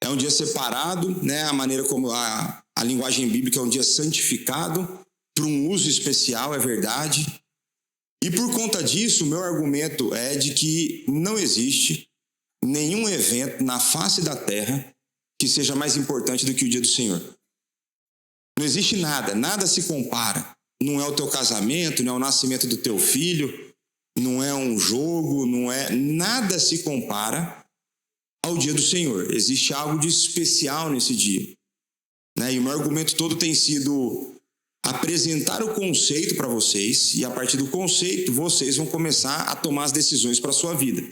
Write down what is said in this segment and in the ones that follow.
É um dia separado, né? A maneira como a linguagem bíblica é um dia santificado para um uso especial, é verdade. E por conta disso, o meu argumento é de que não existe nenhum evento na face da terra que seja mais importante do que o dia do Senhor. Não existe nada, nada se compara. Não é o teu casamento, não é o nascimento do teu filho, não é um jogo, não é... Nada se compara ao dia do Senhor. Existe algo de especial nesse dia, né? E o meu argumento todo tem sido apresentar o conceito para vocês, e a partir do conceito vocês vão começar a tomar as decisões para a sua vida,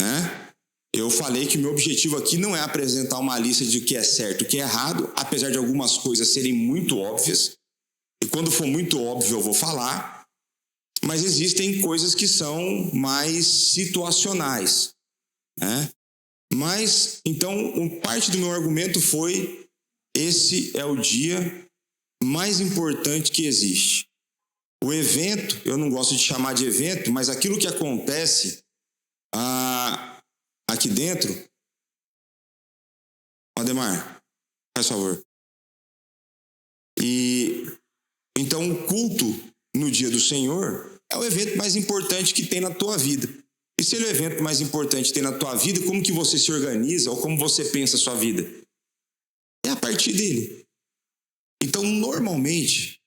né? Eu falei que o meu objetivo aqui não é apresentar uma lista de o que é certo e o que é errado, apesar de algumas coisas serem muito óbvias, e quando for muito óbvio eu vou falar, mas existem coisas que são mais situacionais, né? Mas, então, parte do meu argumento foi: esse é o dia mais importante que existe. O evento, eu não gosto de chamar de evento, mas aquilo que acontece aqui dentro... Ademar, faz favor. E então o culto no dia do Senhor é o evento mais importante que tem na tua vida. E se ele é o evento mais importante que tem na tua vida, como que você se organiza ou como você pensa a sua vida? É a partir dele. Então, normalmente,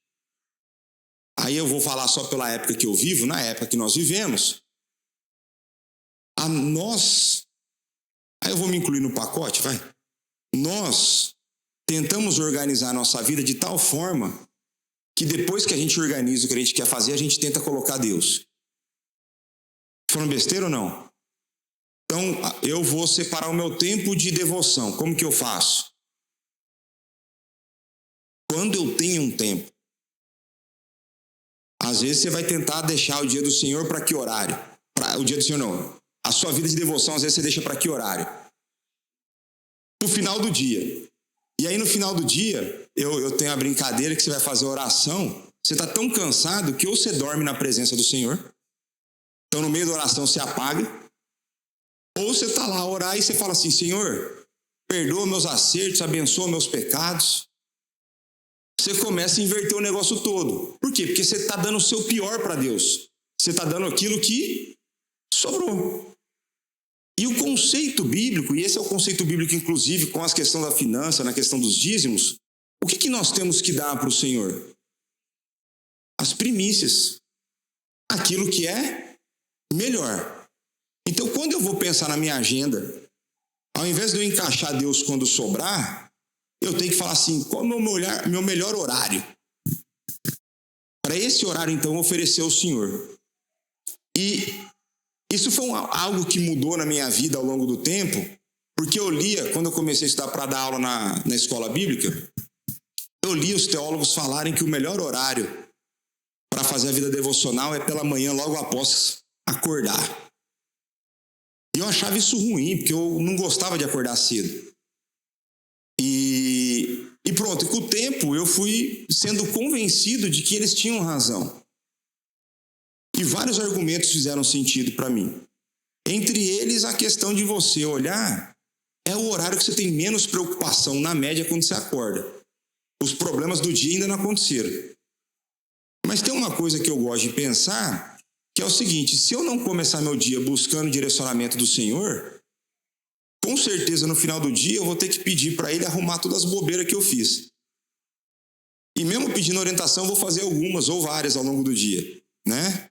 aí eu vou falar só pela época que eu vivo, na época que nós vivemos, aí eu vou me incluir no pacote, vai. Nós tentamos organizar a nossa vida de tal forma que depois que a gente organiza o que a gente quer fazer, a gente tenta colocar Deus. Falando besteira ou não? Então, eu vou separar o meu tempo de devoção. Como que eu faço? Quando eu tenho um tempo. Às vezes você vai tentar deixar o dia do Senhor para que horário? O dia do Senhor não. A sua vida de devoção, às vezes você deixa para que horário? No final do dia. E aí no final do dia, eu tenho a brincadeira que você vai fazer oração, você está tão cansado que ou você dorme na presença do Senhor, então no meio da oração você apaga, ou você está lá a orar e você fala assim: Senhor, perdoa meus acertos, abençoa meus pecados. Você começa a inverter o negócio todo. Por quê? Porque você está dando o seu pior para Deus. Você está dando aquilo que sobrou. E o conceito bíblico, e esse é o conceito bíblico inclusive com as questões da finança, na questão dos dízimos, o que nós temos que dar para o Senhor? As primícias. Aquilo que é melhor. Então, quando eu vou pensar na minha agenda, ao invés de eu encaixar Deus quando sobrar, eu tenho que falar assim: qual é o meu melhor horário? Para esse horário, então, oferecer ao Senhor. E isso foi algo que mudou na minha vida ao longo do tempo, porque eu lia, quando eu comecei a estudar para dar aula na escola bíblica, eu li os teólogos falarem que o melhor horário para fazer a vida devocional é pela manhã, logo após acordar. E eu achava isso ruim, porque eu não gostava de acordar cedo. E pronto, e com o tempo eu fui sendo convencido de que eles tinham razão. E vários argumentos fizeram sentido para mim. Entre eles, a questão de você olhar, é o horário que você tem menos preocupação, na média, quando você acorda. Os problemas do dia ainda não aconteceram. Mas tem uma coisa que eu gosto de pensar, que é o seguinte: se eu não começar meu dia buscando o direcionamento do Senhor, com certeza no final do dia eu vou ter que pedir para Ele arrumar todas as bobeiras que eu fiz. E mesmo pedindo orientação, eu vou fazer algumas ou várias ao longo do dia, né?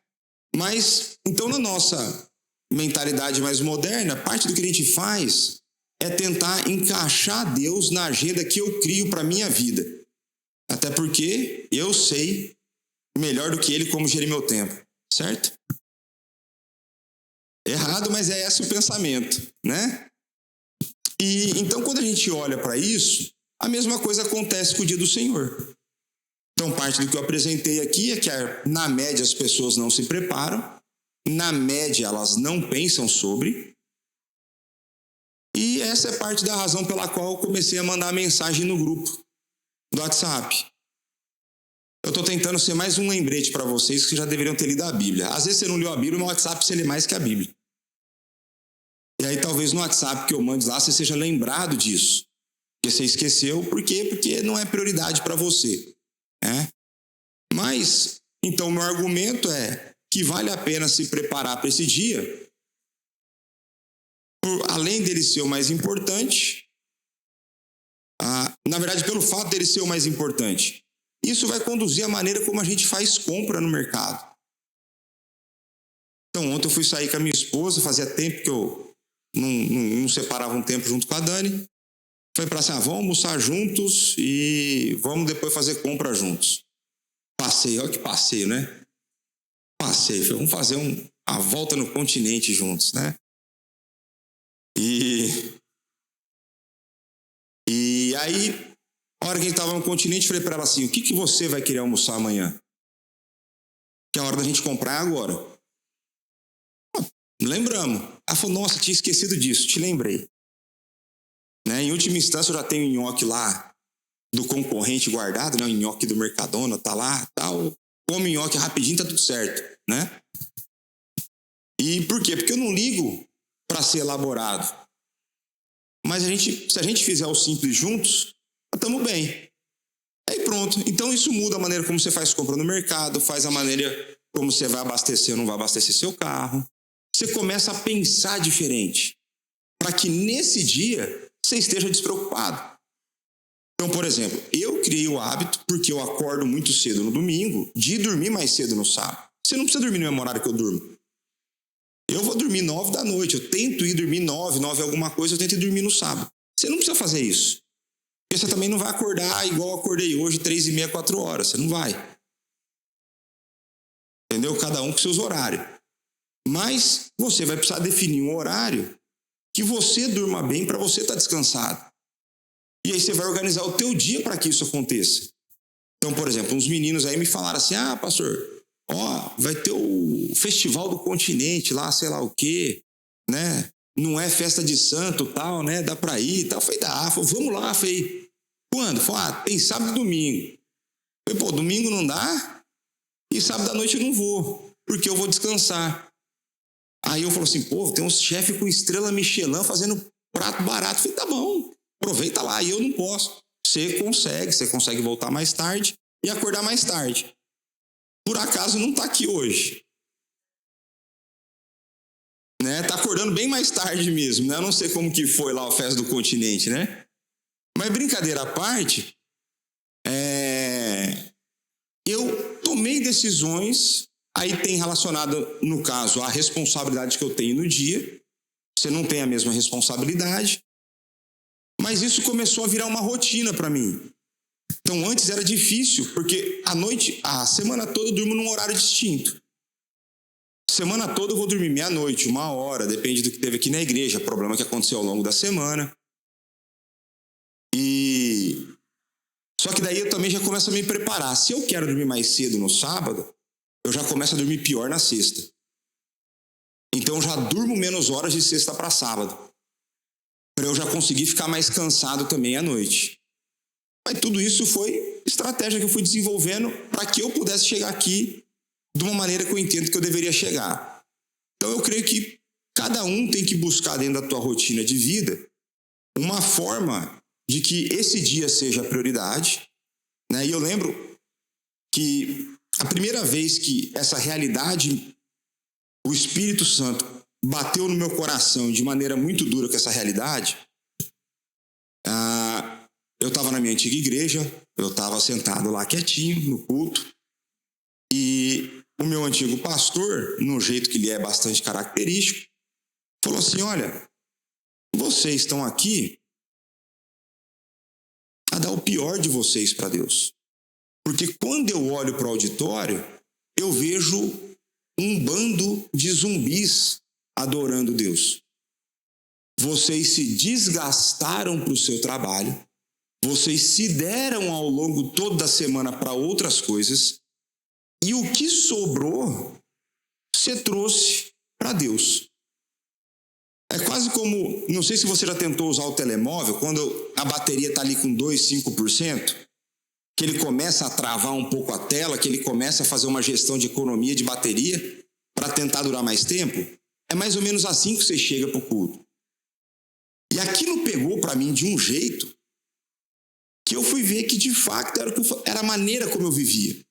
Mas, então, na nossa mentalidade mais moderna, parte do que a gente faz é tentar encaixar Deus na agenda que eu crio para a minha vida. Até porque eu sei melhor do que Ele como gerir meu tempo, certo? Errado, mas é esse o pensamento, né? E então, quando a gente olha para isso, a mesma coisa acontece com o dia do Senhor. Então, parte do que eu apresentei aqui é que, na média, as pessoas não se preparam, na média, elas não pensam sobre, e essa é parte da razão pela qual eu comecei a mandar mensagem no grupo do WhatsApp. Eu estou tentando ser mais um lembrete para vocês que já deveriam ter lido a Bíblia. Às vezes você não leu a Bíblia, no WhatsApp você lê mais que a Bíblia. E aí talvez no WhatsApp que eu mande lá você seja lembrado disso. Porque você esqueceu, por quê? Porque não é prioridade para você, né? Mas, então, meu argumento é que vale a pena se preparar para esse dia, além dele ser o mais importante, na verdade, pelo fato dele ser o mais importante, isso vai conduzir a maneira como a gente faz compra no mercado. Então, ontem eu fui sair com a minha esposa, fazia tempo que eu não separava um tempo junto com a Dani. Foi para assim, vamos almoçar juntos e vamos depois fazer compra juntos. Passeio, olha que passeio, né? Passeio, vamos fazer a volta no continente juntos, né? E aí, a hora que a gente estava no continente, falei para ela assim, o que você vai querer almoçar amanhã? Que é a hora da gente comprar agora. Lembramos. Ela falou, nossa, tinha esquecido disso, te lembrei. Né? Em última instância, eu já tenho o nhoque lá do concorrente guardado, né? O nhoque do Mercadona, tá lá, tal. Come nhoque rapidinho, tá tudo certo, né? E por quê? Porque eu não ligo para ser elaborado. Mas se a gente fizer o simples juntos, estamos bem. Aí pronto. Então isso muda a maneira como você faz compra no mercado, faz a maneira como você vai abastecer ou não vai abastecer seu carro. Você começa a pensar diferente, para que nesse dia você esteja despreocupado. Então, por exemplo, eu criei o hábito, porque eu acordo muito cedo no domingo, de dormir mais cedo no sábado. Você não precisa dormir no mesmo horário que eu durmo. Eu vou dormir 9 da noite, eu tento ir dormir 9 alguma coisa, eu tento ir dormir no sábado. Você não precisa fazer isso. Porque você também não vai acordar igual eu acordei hoje, 3h30, 4 horas. Você não vai. Entendeu? Cada um com seus horários. Mas você vai precisar definir um horário que você durma bem para você estar descansado. E aí você vai organizar o teu dia para que isso aconteça. Então, por exemplo, uns meninos aí me falaram assim, pastor, vai ter o Festival do Continente lá, sei lá o quê, né? Não é festa de santo tal, né? Dá para ir tal. Eu falei, dá. Falei, vamos lá. Eu falei, quando? Falei, tem sábado e domingo. Eu falei, domingo não dá e sábado à noite eu não vou, porque eu vou descansar. Aí eu falo assim, tem uns chefes com estrela Michelin fazendo prato barato. Eu falei, tá bom, aproveita lá. E eu não posso. Você consegue voltar mais tarde e acordar mais tarde. Por acaso não está aqui hoje. Né? Tá acordando bem mais tarde mesmo, né? Eu não sei como que foi lá a festa do continente, né? Mas brincadeira à parte, eu tomei decisões, aí tem relacionado, no caso, a responsabilidade que eu tenho no dia. Você não tem a mesma responsabilidade, mas isso começou a virar uma rotina para mim. Então, antes era difícil, porque a semana toda eu durmo num horário distinto. Semana toda eu vou dormir meia-noite, 1h, depende do que teve aqui na igreja, problema que aconteceu ao longo da semana. Só que daí eu também já começo a me preparar. Se eu quero dormir mais cedo no sábado, eu já começo a dormir pior na sexta. Então eu já durmo menos horas de sexta para sábado, para eu já conseguir ficar mais cansado também à noite. Mas tudo isso foi estratégia que eu fui desenvolvendo para que eu pudesse chegar aqui de uma maneira que eu entendo que eu deveria chegar. Então eu creio que cada um tem que buscar dentro da tua rotina de vida uma forma de que esse dia seja a prioridade, né? E eu lembro que a primeira vez que essa realidade, o Espírito Santo bateu no meu coração de maneira muito dura com essa realidade, eu estava na minha antiga igreja, eu estava sentado lá quietinho no culto, e o meu antigo pastor, no jeito que ele é bastante característico, falou assim, olha, vocês estão aqui a dar o pior de vocês para Deus. Porque quando eu olho para o auditório, eu vejo um bando de zumbis adorando Deus. Vocês se desgastaram para o seu trabalho, vocês se deram ao longo toda a semana para outras coisas, e o que sobrou, você trouxe para Deus. É quase como, não sei se você já tentou usar o telemóvel, quando a bateria está ali com 2, 5%, que ele começa a travar um pouco a tela, que ele começa a fazer uma gestão de economia de bateria para tentar durar mais tempo. É mais ou menos assim que você chega para o culto. E aquilo pegou para mim de um jeito que eu fui ver que de fato era a maneira como eu vivia.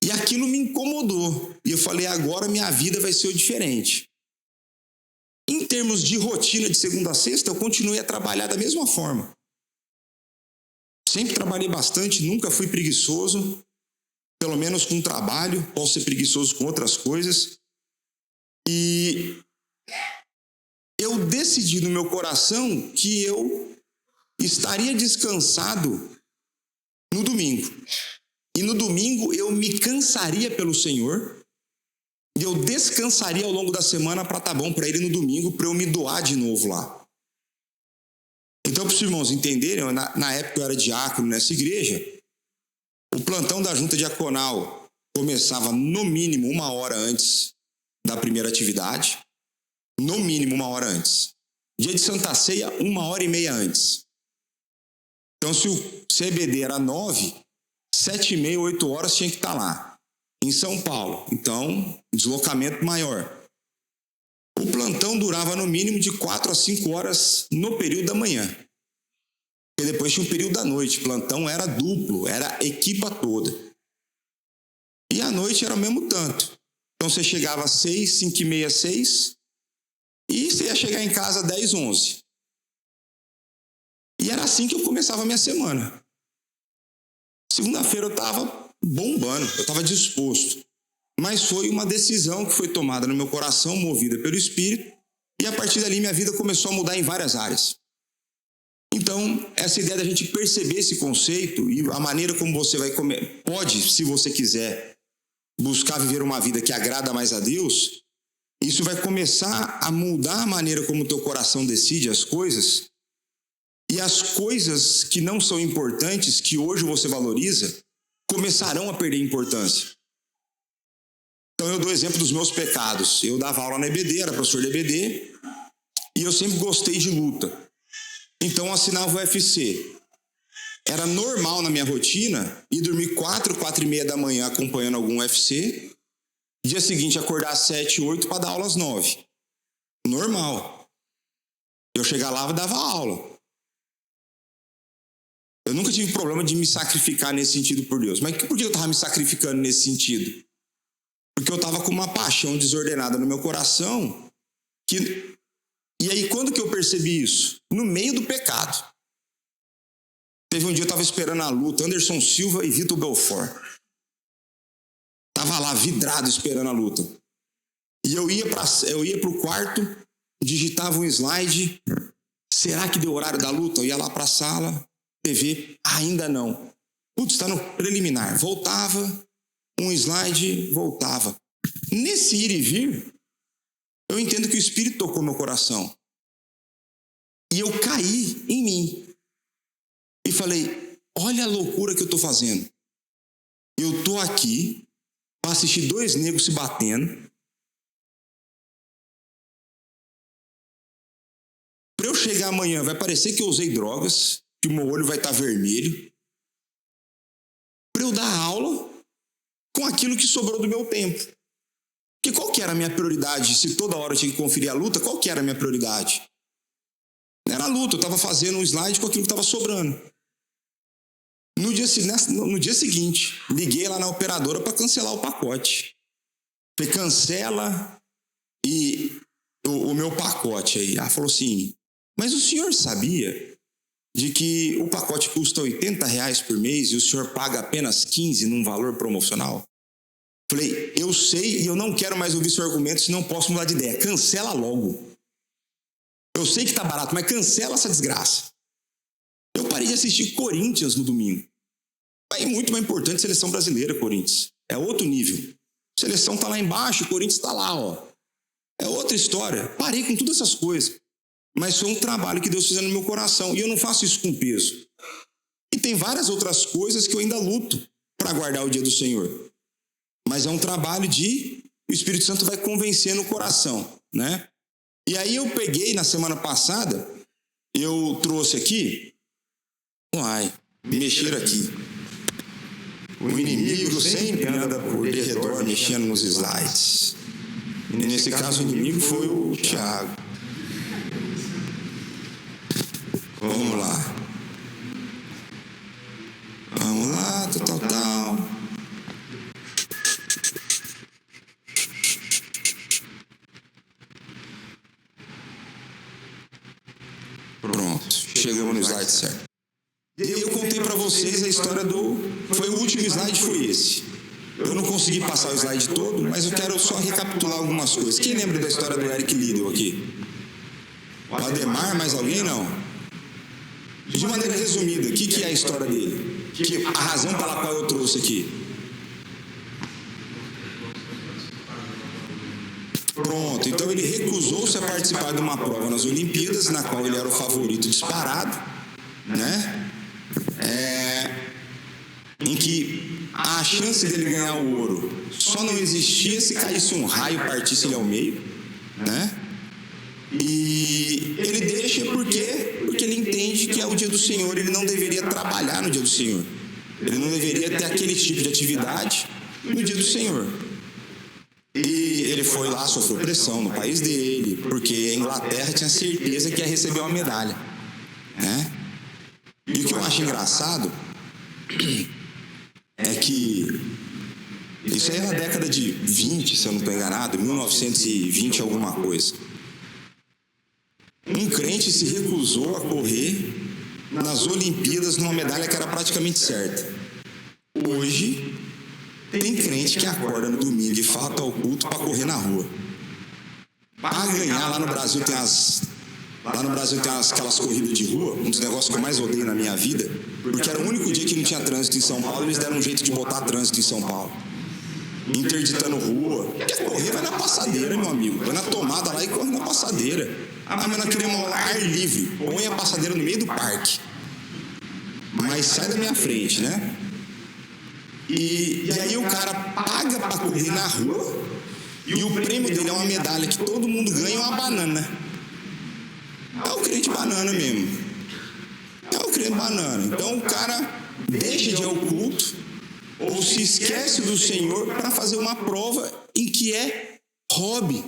E aquilo me incomodou. E eu falei, agora minha vida vai ser diferente. Em termos de rotina de segunda a sexta, eu continuei a trabalhar da mesma forma. Sempre trabalhei bastante, nunca fui preguiçoso, pelo menos com trabalho, posso ser preguiçoso com outras coisas. E eu decidi no meu coração que eu estaria descansado no domingo. E no domingo eu me cansaria pelo Senhor e eu descansaria ao longo da semana para estar bom para Ele no domingo, para eu me doar de novo lá. Então, para os irmãos entenderem, na época eu era diácono nessa igreja, o plantão da junta diaconal começava no mínimo 1 hora antes da primeira atividade, no mínimo 1 hora antes. Dia de Santa Ceia, 1h30 antes. Então, se o CBD era 9, 7h30, 8 horas tinha que estar lá, em São Paulo. Então, deslocamento maior. O plantão durava no mínimo de 4 a 5 horas no período da manhã. E depois tinha um período da noite. O plantão era duplo, era equipa toda. E à noite era o mesmo tanto. Então você chegava às 6, 5h30, 6, e você ia chegar em casa às 10, 11. E era assim que eu começava a minha semana. Segunda-feira eu estava bombando, eu estava disposto. Mas foi uma decisão que foi tomada no meu coração, movida pelo Espírito, e a partir dali minha vida começou a mudar em várias áreas. Então, essa ideia da gente perceber esse conceito e a maneira como você pode, se você quiser, buscar viver uma vida que agrada mais a Deus, isso vai começar a mudar a maneira como o teu coração decide as coisas, e as coisas que não são importantes, que hoje você valoriza, começarão a perder importância. Então eu dou exemplo dos meus pecados. Eu dava aula na EBD, era professor de EBD, e eu sempre gostei de luta. Então eu assinava o UFC. Era normal na minha rotina ir dormir 4, 4h30 da manhã acompanhando algum UFC, dia seguinte acordar às 7, 8 para dar aula às 9. Normal. Eu chegava lá e dava aula. Eu nunca tive problema de me sacrificar nesse sentido por Deus. Mas por que eu estava me sacrificando nesse sentido? Porque eu estava com uma paixão desordenada no meu coração. E aí, quando que eu percebi isso? No meio do pecado. Teve um dia eu estava esperando a luta, Anderson Silva e Vitor Belfort. Estava lá, vidrado, esperando a luta. E eu ia para o quarto, digitava um slide. Será que deu horário da luta? Eu ia lá para a sala, TV, ainda não. Putz, está no preliminar. Voltava, um slide, voltava. Nesse ir e vir, eu entendo que o Espírito tocou meu coração. E eu caí em mim. E falei, olha a loucura que eu estou fazendo. Eu estou aqui para assistir 2 negros se batendo. Para eu chegar amanhã, vai parecer que eu usei drogas, que o meu olho vai estar vermelho. Para eu dar aula com aquilo que sobrou do meu tempo. Porque qual que era a minha prioridade? Se toda hora eu tinha que conferir a luta, qual que era a minha prioridade? Não era a luta, eu estava fazendo um slide com aquilo que estava sobrando. No dia seguinte, liguei lá na operadora para cancelar o pacote. Falei, cancela e o meu pacote aí. Ela falou assim, mas o senhor sabia de que o pacote custa R$80 por mês e o senhor paga apenas 15 num valor promocional? Falei, eu sei e eu não quero mais ouvir seu argumento, senão posso mudar de ideia. Cancela logo. Eu sei que tá barato, mas cancela essa desgraça. Eu parei de assistir Corinthians no domingo. É muito mais importante seleção brasileira, Corinthians. É outro nível. Seleção tá lá embaixo, Corinthians tá lá, ó. É outra história. Parei com todas essas coisas. Mas foi um trabalho que Deus fez no meu coração. E eu não faço isso com peso. E tem várias outras coisas que eu ainda luto para guardar o dia do Senhor. Mas é um trabalho o Espírito Santo vai convencer no coração, né? E aí eu peguei, na semana passada, eu trouxe aqui, mexer aqui. O inimigo sempre anda por redor, mexendo nos slides. E nesse caso o inimigo foi o Thiago. Chegamos no slide certo. E aí eu contei para vocês a história do... Foi o último slide, foi esse. Eu não consegui passar o slide todo, mas eu quero só recapitular algumas coisas. Quem lembra da história do Eric Liddell aqui? O Ademar, mais alguém? Não. De maneira resumida, o que é a história dele? A razão pela qual eu trouxe aqui. Pronto, então ele recusou-se a participar de uma prova nas Olimpíadas, na qual ele era o favorito disparado, né? Em que a chance dele ganhar o ouro só não existia se caísse um raio e partisse ele ao meio, né? E ele deixa porque ele entende que é o dia do Senhor, ele não deveria trabalhar no dia do Senhor. Ele não deveria ter aquele tipo de atividade no dia do Senhor. E ele foi lá, sofreu pressão no país dele, porque a Inglaterra tinha certeza que ia receber uma medalha, né? E o que eu acho engraçado é que isso aí é na década de 20, se eu não estou enganado, 1920 alguma coisa. Um crente se recusou a correr nas Olimpíadas numa medalha que era praticamente certa. Hoje, tem crente que acorda no domingo e falta ao culto para correr na rua. Para ganhar, lá no Brasil tem aquelas corridas de rua, um dos negócios que eu mais odeio na minha vida, porque era o único dia que não tinha trânsito em São Paulo, eles deram um jeito de botar trânsito em São Paulo. Interditando rua. Quer correr, vai na passadeira, meu amigo. Vai na tomada lá e corre na passadeira. Mas nós queremos ar livre. Põe a passadeira no meio do parque. Mas sai da minha frente, né? E aí o cara paga para correr na rua e o prêmio dele é uma medalha que todo mundo ganha, é uma banana. É o crente banana mesmo. É o crente banana. Então o cara deixa de ir ao culto ou se esquece do Senhor para fazer uma prova em que é hobby.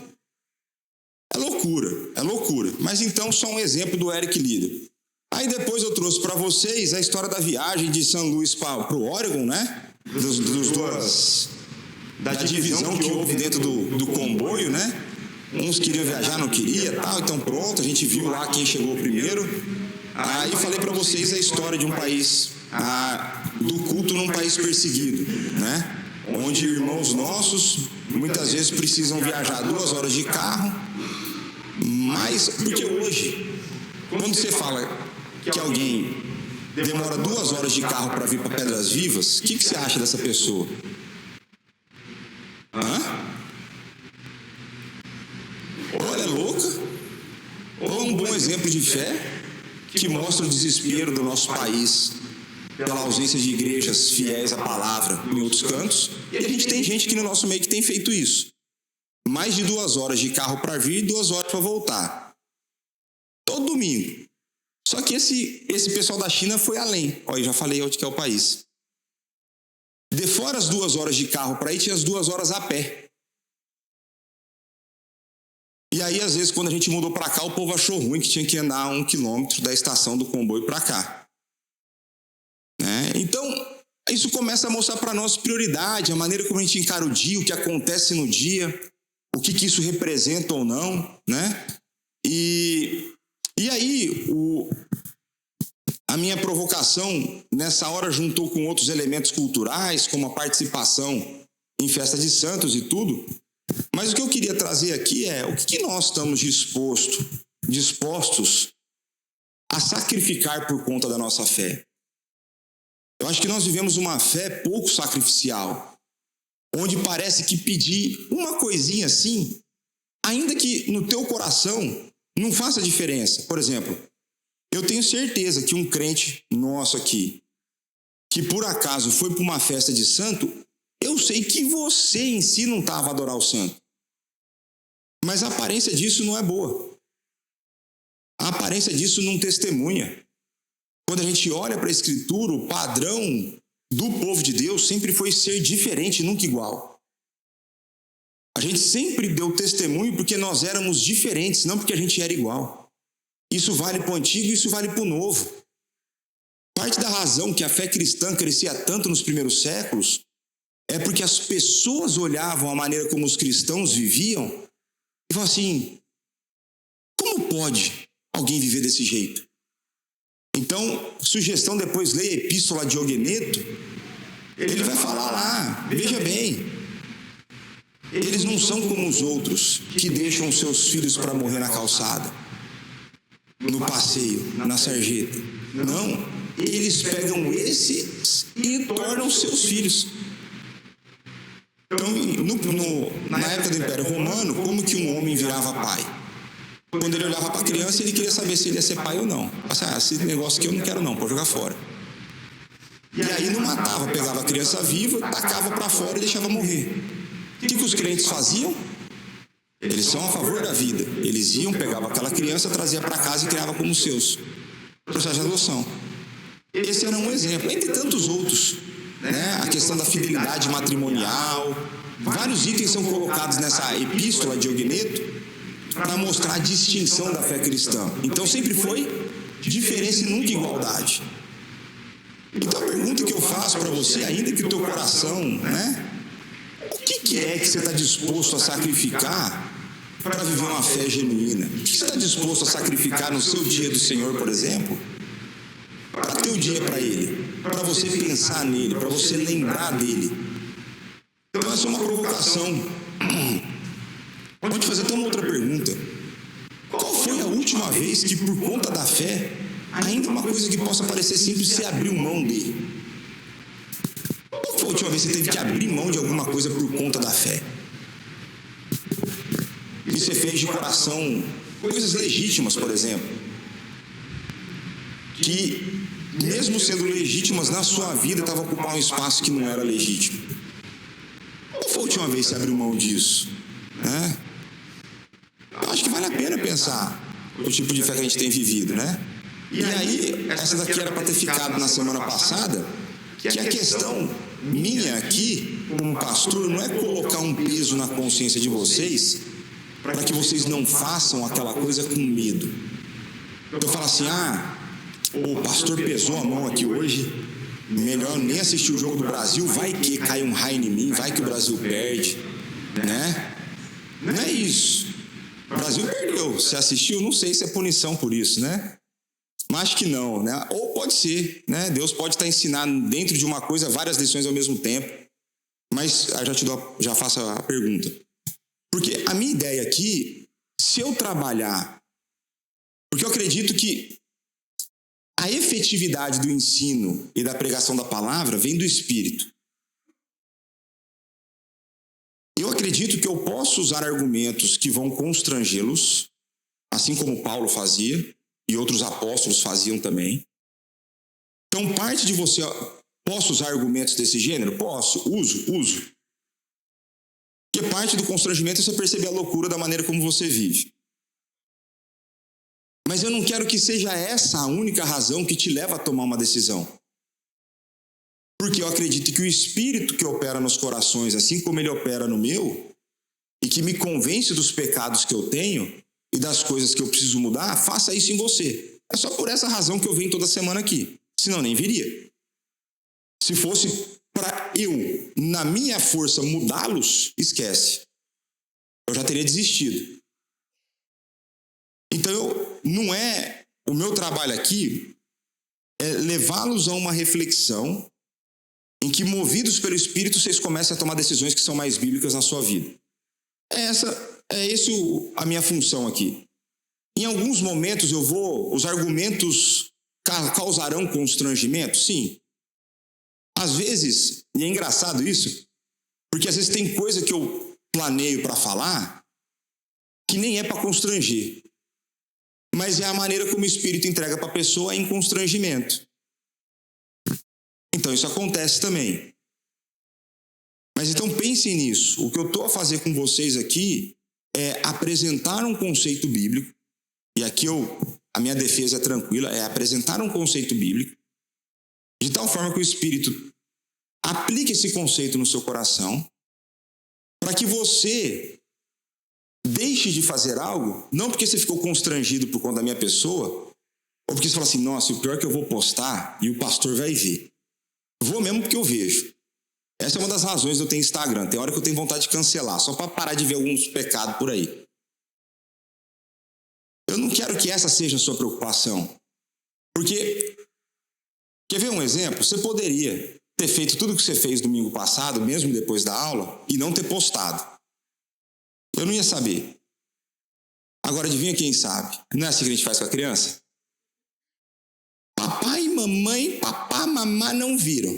É loucura. Mas então só um exemplo do Eric Liddell. Aí depois eu trouxe para vocês a história da viagem de São Luís para o Oregon, né? Da divisão que houve dentro do comboio, né? Uns queriam viajar, não queria, tal. Então pronto, a gente viu lá quem chegou primeiro. Aí falei para vocês a história de um país, do culto num país perseguido, né? Onde irmãos nossos muitas vezes precisam viajar 2 horas de carro, mas porque hoje, quando você fala que alguém demora 2 horas de carro para vir para Pedras Vivas, o que você acha dessa pessoa? Ou ela é louca, ou é um bom exemplo de fé que mostra o desespero do nosso país pela ausência de igrejas fiéis à palavra em outros cantos. E a gente tem gente aqui no nosso meio que tem feito isso. Mais de 2 horas de carro para vir e 2 horas para voltar. Todo domingo. Só que esse pessoal da China foi além. Olha, eu já falei onde que é o país. De fora as 2 horas de carro para ir, tinha as 2 horas a pé. E aí, às vezes, quando a gente mudou para cá, o povo achou ruim que tinha que andar 1 quilômetro da estação do comboio para cá. Né? Então, isso começa a mostrar para nós prioridade, a maneira como a gente encara o dia, o que acontece no dia, o que isso representa ou não, né? E aí, a minha provocação, nessa hora, juntou com outros elementos culturais, como a participação em festa de santos e tudo. Mas o que eu queria trazer aqui é o que nós estamos dispostos a sacrificar por conta da nossa fé. Eu acho que nós vivemos uma fé pouco sacrificial, onde parece que pedir uma coisinha assim, ainda que no teu coração não faça diferença. Por exemplo, eu tenho certeza que um crente nosso aqui, que por acaso foi para uma festa de santo, eu sei que você em si não estava a adorar o santo. Mas a aparência disso não é boa. A aparência disso não testemunha. Quando a gente olha para a Escritura, o padrão do povo de Deus sempre foi ser diferente, nunca igual. A gente sempre deu testemunho porque nós éramos diferentes, não porque a gente era igual. Isso vale para o antigo e isso vale para o novo. Parte da razão que a fé cristã crescia tanto nos primeiros séculos é porque as pessoas olhavam a maneira como os cristãos viviam e falavam assim, como pode alguém viver desse jeito? Então, sugestão, depois leia a Epístola de Diogeneto, ele vai falar lá, veja bem, eles não são como os outros, que deixam seus filhos para morrer na calçada, no passeio, na sarjeta. Não, eles pegam esses e tornam seus filhos. Então, na época do Império Romano, como que um homem virava pai? Quando ele olhava para a criança, ele queria saber se ele ia ser pai ou não. Esse negócio aqui eu não quero não, pode jogar fora. E aí não matava, pegava a criança viva, tacava para fora e deixava morrer. O que os crentes faziam? Eles são a favor da vida. Eles iam, pegavam aquela criança, trazia para casa e criava como seus. Processo de adoção. Esse era um exemplo, entre tantos outros. A questão da fidelidade matrimonial. Vários itens são colocados nessa epístola de Diogeneto para mostrar a distinção da fé cristã. Então sempre foi diferença e nunca igualdade. Então a pergunta que eu faço para você, ainda que o teu coração, o que é que você está disposto a sacrificar para viver uma fé genuína? O que você está disposto a sacrificar no seu dia do Senhor, por exemplo, para ter o dia para Ele, para você pensar nele, para você lembrar dele? Então essa é uma provocação. Vou te fazer até uma outra pergunta. Qual foi a última vez que, por conta da fé, ainda uma coisa que possa parecer simples, você abriu mão dele? Qual foi a última vez que você teve que abrir mão de alguma coisa por conta da fé? E você fez de coração coisas legítimas, por exemplo, que, mesmo sendo legítimas na sua vida, estavam ocupando um espaço que não era legítimo. Qual foi a última vez que você abriu mão disso? Eu acho que vale a pena pensar o tipo de fé que a gente tem vivido, E aí, essa daqui era para ter ficado na semana passada, que a questão minha aqui, como pastor, não é colocar um peso na consciência de vocês para que vocês não façam aquela coisa com medo. Eu falo assim, o pastor pesou a mão aqui hoje, melhor nem assistir o jogo do Brasil, vai que cai um raio em mim, vai que o Brasil perde, Não é isso. O Brasil perdeu. Se assistiu, não sei se é punição por isso, Mas acho que não, Ou pode ser, Deus pode estar ensinando dentro de uma coisa várias lições ao mesmo tempo. Mas já faço a pergunta. Porque a minha ideia aqui, se eu trabalhar, porque eu acredito que a efetividade do ensino e da pregação da palavra vem do Espírito. Eu acredito que eu posso usar argumentos que vão constrangê-los, assim como Paulo fazia, e outros apóstolos faziam também. Então, parte de você... Posso usar argumentos desse gênero? Posso, uso. Porque parte do constrangimento é você perceber a loucura da maneira como você vive. Mas eu não quero que seja essa a única razão que te leva a tomar uma decisão. Porque eu acredito que o Espírito que opera nos corações, assim como ele opera no meu, e que me convence dos pecados que eu tenho e das coisas que eu preciso mudar, faça isso em você. É só por essa razão que eu venho toda semana aqui. Senão nem viria. Se fosse para eu, na minha força, mudá-los, esquece. Eu já teria desistido. Então, não é... O meu trabalho aqui é levá-los a uma reflexão em que, movidos pelo Espírito, vocês comecem a tomar decisões que são mais bíblicas na sua vida. É essa a minha função aqui. Em alguns momentos os argumentos causarão constrangimento? Sim. Às vezes, e é engraçado isso, porque às vezes tem coisa que eu planeio para falar que nem é para constranger. Mas é a maneira como o Espírito entrega para a pessoa em constrangimento. Então isso acontece também. Mas então pensem nisso. O que eu estou a fazer com vocês aqui é apresentar um conceito bíblico, e aqui a minha defesa é tranquila, é apresentar um conceito bíblico, de tal forma que o Espírito aplique esse conceito no seu coração, para que você deixe de fazer algo, não porque você ficou constrangido por conta da minha pessoa, ou porque você fala assim, nossa, o pior é que eu vou postar e o pastor vai ver. Vou mesmo porque eu vejo. Essa é uma das razões de eu ter Instagram. Tem hora que eu tenho vontade de cancelar, só para parar de ver alguns pecados por aí. Eu não quero que essa seja a sua preocupação. Porque, quer ver um exemplo? Você poderia ter feito tudo o que você fez domingo passado, mesmo depois da aula, e não ter postado. Eu não ia saber. Agora, adivinha quem sabe? Não é assim que a gente faz com a criança? Papai e mamãe, papá e mamá não viram.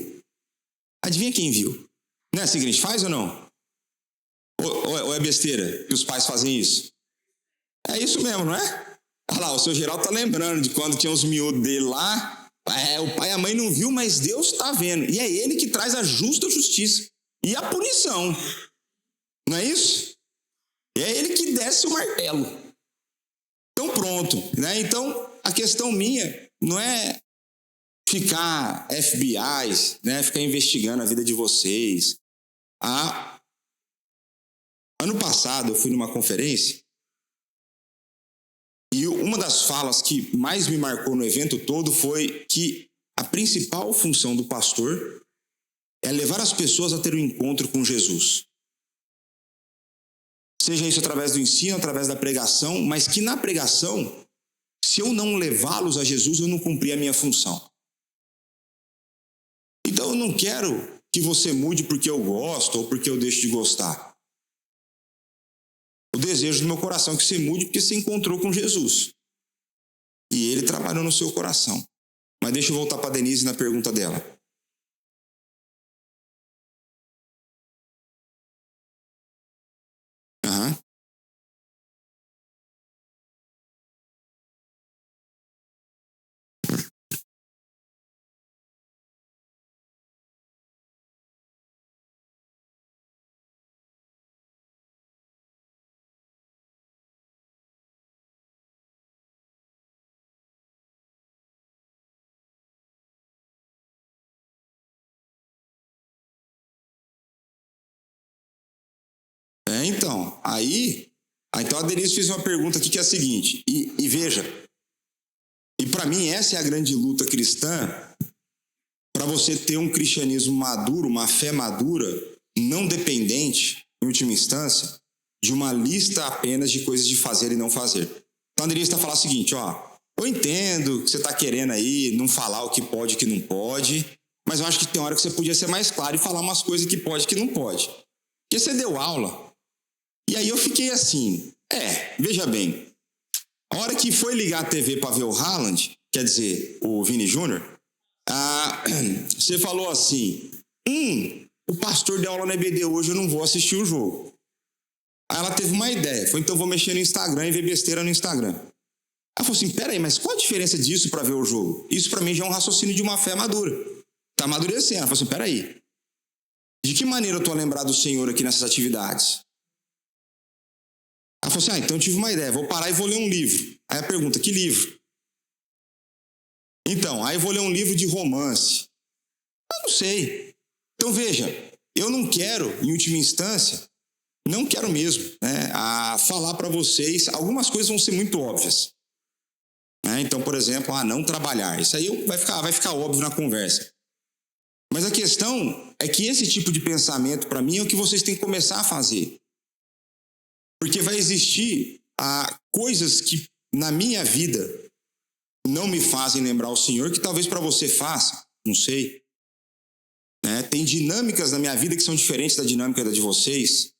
Adivinha quem viu? Não é assim que a gente faz ou não? Ou é besteira que os pais fazem isso? É isso mesmo, não é? Olha lá, o seu Geraldo tá lembrando de quando tinha os miúdos dele lá. O pai e a mãe não viu, mas Deus está vendo. E é ele que traz a justa justiça e a punição. Não é isso? É ele que desce o martelo. Então pronto, né? Então a questão minha não é ficar FBIs, né? Ficar investigando a vida de vocês. Ano passado eu fui numa conferência e uma das falas que mais me marcou no evento todo foi que a principal função do pastor é levar as pessoas a ter um encontro com Jesus. Seja isso através do ensino, através da pregação, mas que na pregação, se eu não levá-los a Jesus, eu não cumpri a minha função. Então eu não quero que você mude porque eu gosto ou porque eu deixo de gostar. O desejo do meu coração é que você mude porque você encontrou com Jesus. E ele trabalhou no seu coração. Mas deixa eu voltar para a Denise na pergunta dela. Aham. Então, então a Denise fez uma pergunta aqui que é a seguinte, e veja, e para mim essa é a grande luta cristã, para você ter um cristianismo maduro, uma fé madura, não dependente, em última instância, de uma lista apenas de coisas de fazer e não fazer. Então a Denise está falando o seguinte, eu entendo que você está querendo aí não falar o que pode e o que não pode, mas eu acho que tem hora que você podia ser mais claro e falar umas coisas que pode e que não pode. Porque você deu aula. E aí eu fiquei assim, veja bem, a hora que foi ligar a TV para ver o Haaland, quer dizer, o Vini Júnior, você falou assim, o pastor deu aula na EBD hoje, eu não vou assistir o jogo. Aí ela teve uma ideia, foi então vou mexer no Instagram e ver besteira no Instagram. Ela falou assim, peraí, mas qual a diferença disso para ver o jogo? Isso para mim já é um raciocínio de uma fé madura. Tá amadurecendo. Ela falou assim, peraí, de que maneira eu tô a lembrar do Senhor aqui nessas atividades? Ela falou assim, então eu tive uma ideia, vou parar e vou ler um livro. Aí a pergunta, que livro? Então, aí eu vou ler um livro de romance. Eu não sei. Então veja, eu não quero, em última instância, não quero mesmo, falar para vocês, algumas coisas vão ser muito óbvias. Então, por exemplo, não trabalhar. Isso aí vai ficar óbvio na conversa. Mas a questão é que esse tipo de pensamento, para mim, é o que vocês têm que começar a fazer. Porque vai existir coisas que na minha vida não me fazem lembrar o Senhor, que talvez para você faça, não sei. Tem dinâmicas na minha vida que são diferentes da dinâmica da de vocês.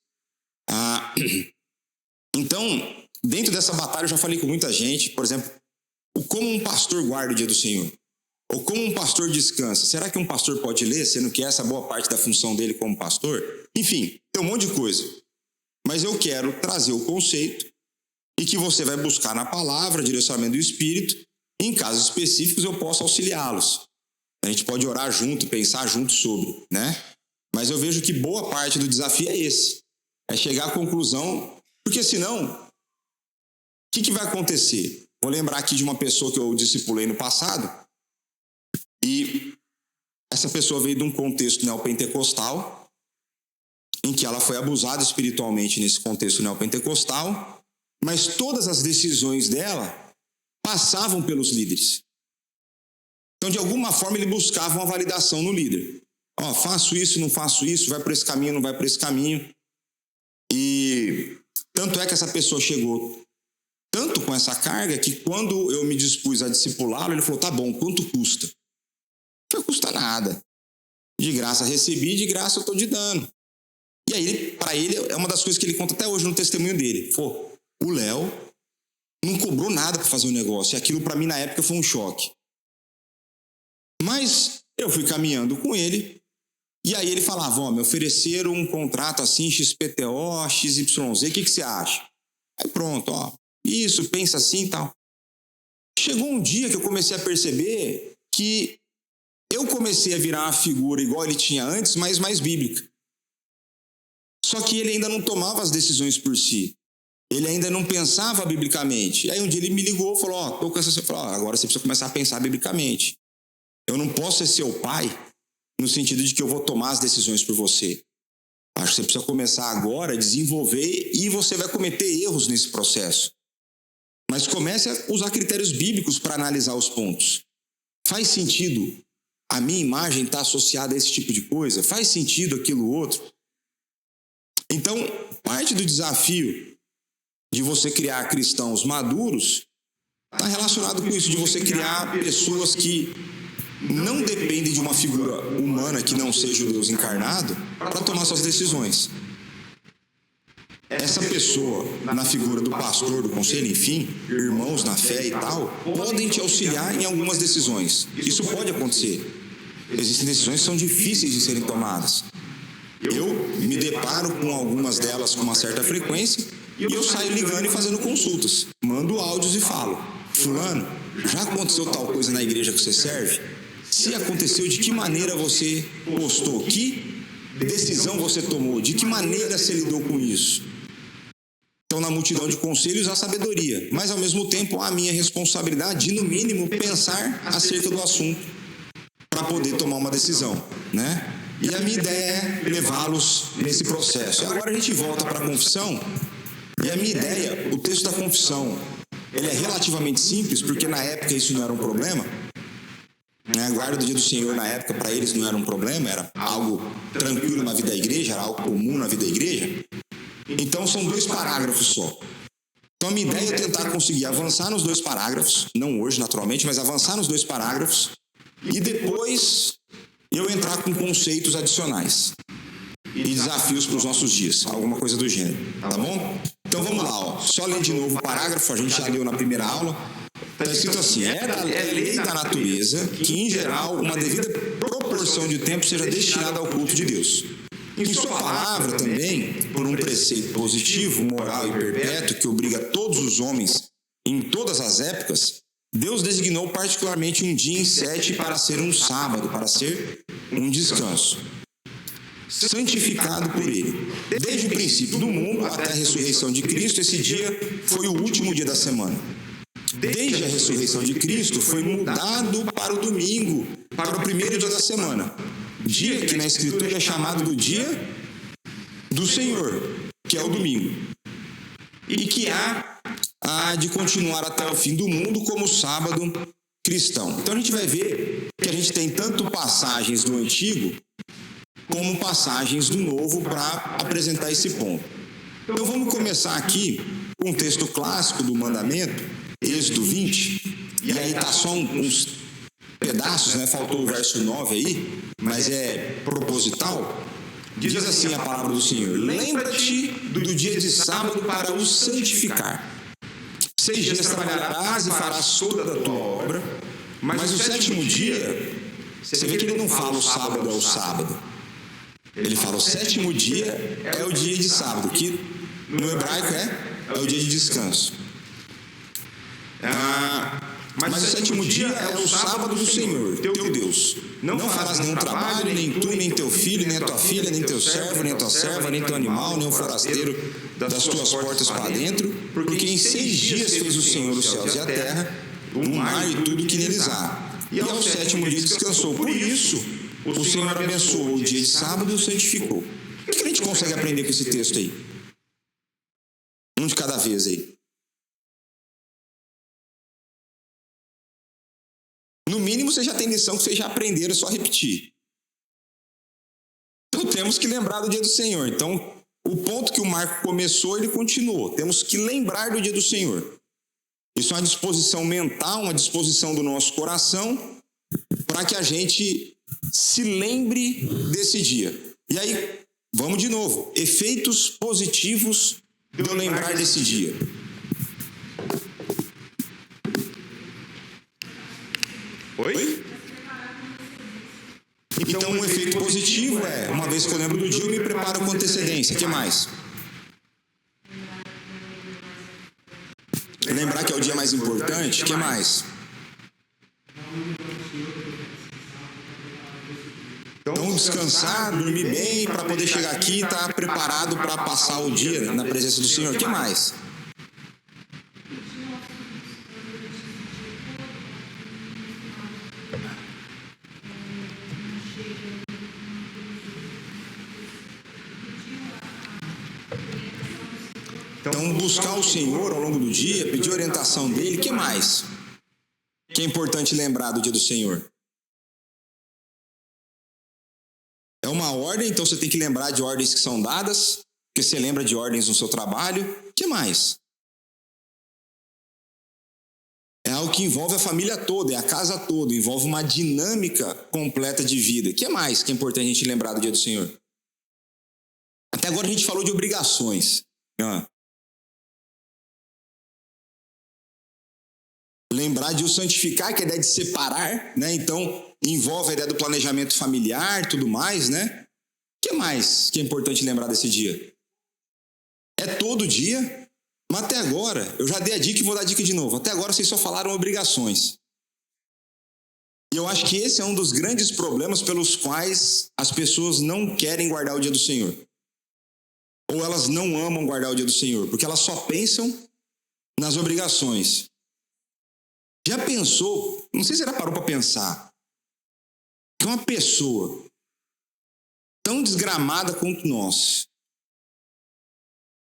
Então, dentro dessa batalha eu já falei com muita gente, por exemplo, como um pastor guarda o dia do Senhor? Ou como um pastor descansa? Será que um pastor pode ler, sendo que essa é boa parte da função dele como pastor? Enfim, tem um monte de coisa. Mas eu quero trazer o conceito e que você vai buscar na palavra, direcionamento do Espírito, e em casos específicos eu posso auxiliá-los. A gente pode orar junto, pensar junto sobre, Mas eu vejo que boa parte do desafio é esse. É chegar à conclusão, porque senão, o que vai acontecer? Vou lembrar aqui de uma pessoa que eu discipulei no passado, e essa pessoa veio de um contexto neopentecostal, em que ela foi abusada espiritualmente nesse contexto neopentecostal, mas todas as decisões dela passavam pelos líderes. Então, de alguma forma, ele buscava uma validação no líder. Faço isso, não faço isso, vai por esse caminho, não vai por esse caminho. E tanto é que essa pessoa chegou tanto com essa carga que quando eu me dispus a discipulá-lo, ele falou, tá bom, quanto custa? Não custa nada. De graça recebi, de graça eu estou te dando. E aí, para ele, é uma das coisas que ele conta até hoje no testemunho dele. Pô, o Léo não cobrou nada para fazer o negócio. E aquilo para mim na época foi um choque. Mas eu fui caminhando com ele. E aí ele falava, ó, me ofereceram um contrato assim, XPTO, XYZ, o que você acha? Aí pronto, ó, isso, pensa assim e tal. Chegou um dia que eu comecei a perceber que eu comecei a virar uma figura igual ele tinha antes, mas mais bíblica. Só que ele ainda não tomava as decisões por si. Ele ainda não pensava biblicamente. E aí um dia ele me ligou e falou, ó, tô com essa... Eu falei, ó, agora você precisa começar a pensar biblicamente. Eu não posso ser seu pai no sentido de que eu vou tomar as decisões por você. Acho que você precisa começar agora a desenvolver e você vai cometer erros nesse processo. Mas comece a usar critérios bíblicos para analisar os pontos. Faz sentido a minha imagem estar associada a esse tipo de coisa? Faz sentido aquilo outro? Então, parte do desafio de você criar cristãos maduros está relacionado com isso, de você criar pessoas que não dependem de uma figura humana que não seja o Deus encarnado para tomar suas decisões. Essa pessoa, na figura do pastor, do conselho, enfim, irmãos na fé e tal, podem te auxiliar em algumas decisões. Isso pode acontecer. Existem decisões que são difíceis de serem tomadas. Eu me deparo com algumas delas com uma certa frequência e eu saio ligando e fazendo consultas. Mando áudios e falo, fulano, já aconteceu tal coisa na igreja que você serve? Se aconteceu, de que maneira você postou? Que decisão você tomou? De que maneira você lidou com isso? Então, na multidão de conselhos, há sabedoria. Mas, ao mesmo tempo, há a minha responsabilidade de, no mínimo, pensar acerca do assunto para poder tomar uma decisão, né? E a minha ideia é levá-los nesse processo. Agora a gente volta para a confissão. E a minha ideia, o texto da confissão, ele é relativamente simples, porque na época isso não era um problema. A guarda do dia do Senhor, na época, para eles não era um problema, era algo tranquilo na vida da igreja, era algo comum na vida da igreja. Então, são 2 parágrafos só. Então, a minha ideia é tentar conseguir avançar nos 2 parágrafos, não hoje, naturalmente, mas avançar nos 2 parágrafos, e depois eu entrar com conceitos adicionais e desafios para os nossos dias, alguma coisa do gênero, tá bom? Então, vamos lá, ó. Só ler de novo o parágrafo, a gente já leu na primeira aula. Está escrito assim, é lei da natureza que, em geral, uma devida proporção de tempo seja destinada ao culto de Deus. Em sua palavra também, por um preceito positivo, moral e perpétuo que obriga todos os homens, em todas as épocas, Deus designou particularmente um dia em 7 para ser um sábado, para ser um descanso, santificado por Ele. Desde o princípio do mundo até a ressurreição de Cristo, esse dia foi o último dia da semana. Desde a ressurreição de Cristo, foi mudado para o domingo, para o primeiro dia da semana. Dia que na Escritura é chamado do dia do Senhor, que é o domingo. E que há de continuar até o fim do mundo como sábado cristão. Então a gente vai ver que a gente tem tanto passagens do Antigo como passagens do Novo para apresentar esse ponto. Então vamos começar aqui com um texto clássico do mandamento, Êxodo 20, e aí está só uns pedaços, né? Faltou o verso 9 aí, mas é proposital. Diz assim a palavra do Senhor: lembra-te do dia de sábado para o santificar. 6 dias trabalharás e farás toda a tua obra, mas o 7º dia, você vê que ele não fala o sábado é o sábado. Ele fala o 7º dia é o dia de sábado, que no hebraico é o dia de descanso. Mas o 7º dia é o sábado do Senhor, teu Deus. Não farás nenhum trabalho, nem tu, nem teu filho, nem a tua filha, nem teu servo, nem tua serva, nem teu animal, nem o forasteiro das tuas portas para dentro, porque em 6 dias fez o Senhor os céus e a terra, o mar e tudo que neles há. E ao 7º dia descansou. Por isso, o Senhor abençoou o dia de sábado e o santificou. O que a gente consegue aprender com esse texto aí? Um de cada vez aí. No mínimo, você já tem lição que vocês já aprenderam, é só repetir. Então, temos que lembrar do dia do Senhor. Então, o ponto que o Marco começou, ele continuou. Temos que lembrar do dia do Senhor. Isso é uma disposição mental, uma disposição do nosso coração para que a gente se lembre desse dia. E aí, vamos de novo. Efeitos positivos de eu lembrar desse dia. Oi? Então, um efeito positivo é, uma vez que eu lembro do dia, eu me preparo com antecedência. O que mais? Lembrar que é o dia mais importante. O que mais? Então, descansar, dormir bem, para poder chegar aqui e estar preparado para passar o dia na presença do Senhor. O que mais? Então, buscar o Senhor ao longo do dia, pedir orientação dele. O que mais? Que é importante lembrar do dia do Senhor? É uma ordem, então você tem que lembrar de ordens que são dadas, porque você lembra de ordens no seu trabalho. O que mais? É algo que envolve a família toda, é a casa toda, envolve uma dinâmica completa de vida. O que mais que é importante a gente lembrar do dia do Senhor? Até agora a gente falou de obrigações. Lembrar de o santificar, que é a ideia de separar, né? Então, envolve a ideia do planejamento familiar, tudo mais, né? O que mais que é importante lembrar desse dia? É todo dia, mas até agora, eu já dei a dica e vou dar a dica de novo. Até agora vocês só falaram obrigações. E eu acho que esse é um dos grandes problemas pelos quais as pessoas não querem guardar o dia do Senhor. Ou elas não amam guardar o dia do Senhor, porque elas só pensam nas obrigações. Já pensou, não sei se já parou para pensar, que uma pessoa tão desgramada quanto nós,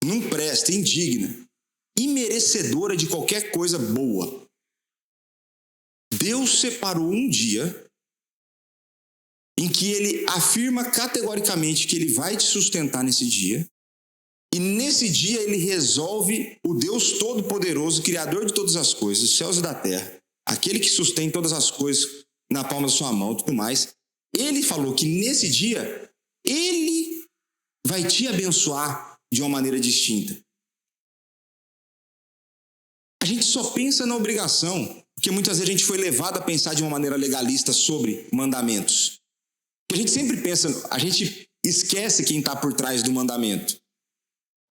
não presta, indigna, imerecedora de qualquer coisa boa, Deus separou um dia em que ele afirma categoricamente que ele vai te sustentar nesse dia, e nesse dia ele resolve, o Deus Todo-Poderoso, Criador de todas as coisas, dos céus e da terra, aquele que sustém todas as coisas na palma da sua mão e tudo mais, ele falou que nesse dia ele vai te abençoar de uma maneira distinta. A gente só pensa na obrigação, porque muitas vezes a gente foi levado a pensar de uma maneira legalista sobre mandamentos. A gente sempre pensa, a gente esquece quem está por trás do mandamento.